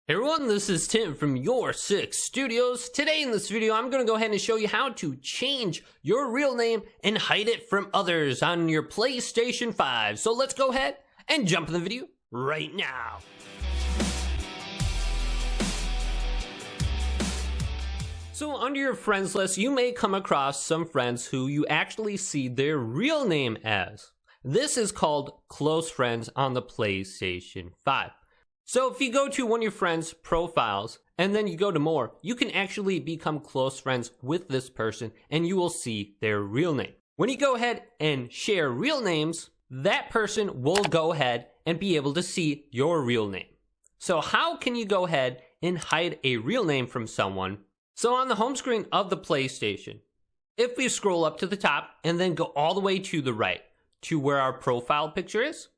Hey everyone, this is Tim from YourSixStudios. Today in this video, I'm going to go ahead and show you how to change your real name and hide it from others on your PlayStation 5. So let's go ahead and jump in the video right now. So under your friends list, you may come across some friends who you actually see their real name as. This is called close friends on the PlayStation 5. So if you go to one of your friends' profiles and then you go to more, you can actually become close friends with this person and you will see their real name. When you go ahead and share real names, that person will go ahead and be able to see your real name. So how can you go ahead and hide a real name from someone? So on the home screen of the PlayStation, if we scroll up to the top and then go all the way to the right to where our profile picture is,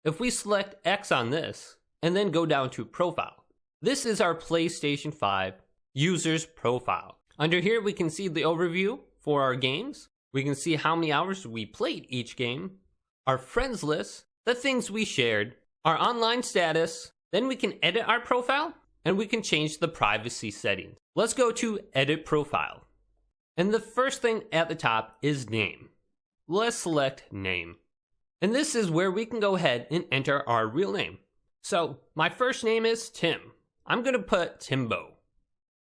if we select X on this, and then go down to profile. This is our PlayStation 5 user's profile. Under here, we can see the overview for our games. We can see how many hours we played each game, our friends list, the things we shared, our online status. Then we can edit our profile and we can change the privacy settings. Let's go to edit profile. And the first thing at the top is name. Let's select name. And this is where we can go ahead and enter our real name. So my first name is Tim. I'm going to put Timbo.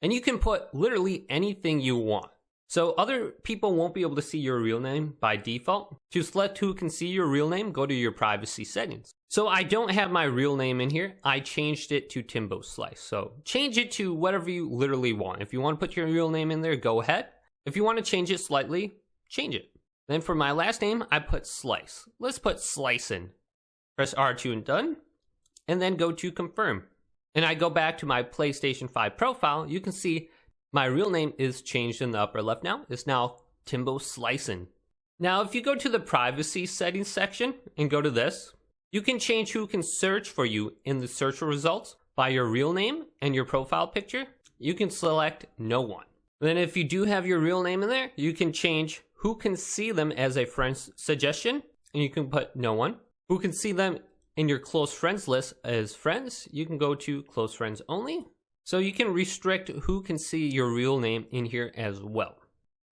And you can put literally anything you want. So other people won't be able to see your real name by default. To select who can see your real name, go to your privacy settings. So I don't have my real name in here. I changed it to Timbo Slice. So change it to whatever you literally want. If you want to put your real name in there, go ahead. If you want to change it slightly, change it. Then for my last name, I put Slice. Let's put Slice in. Press R2 and done. And then go to confirm. And I go back to my PlayStation 5 profile. You can see my real name is changed in the upper left now. It's now Timbo Slicin'. Now, if you go to the privacy settings section and go to this, you can change who can search for you in the search results by your real name and your profile picture. You can select no one. Then if you do have your real name in there, you can change who can see them as a friend's suggestion. And you can put no one. Who can see them in your close friends list as friends, you can go to close friends only. So you can restrict who can see your real name in here as well.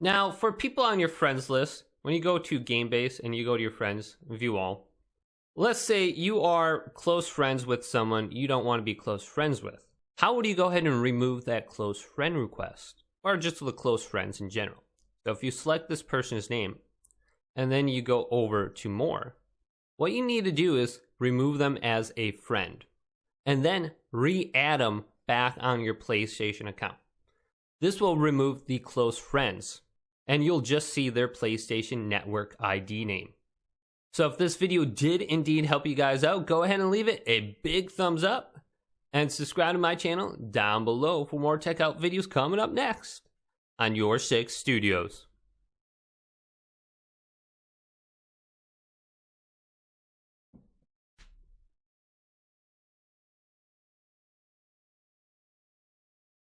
Now for people on your friends list, when you go to game base and you go to your friends, view all. Let's say you are close friends with someone you don't want to be close friends with. How would you go ahead and remove that close friend request? Or just the close friends in general. So if you select this person's name and then you go over to more, what you need to do is remove them as a friend, and then re-add them back on your PlayStation account. This will remove the close friends, and you'll just see their PlayStation Network ID name. So if this video did indeed help you guys out, go ahead and leave it a big thumbs up, and subscribe to my channel down below for more tech out videos coming up next on YourSixStudios.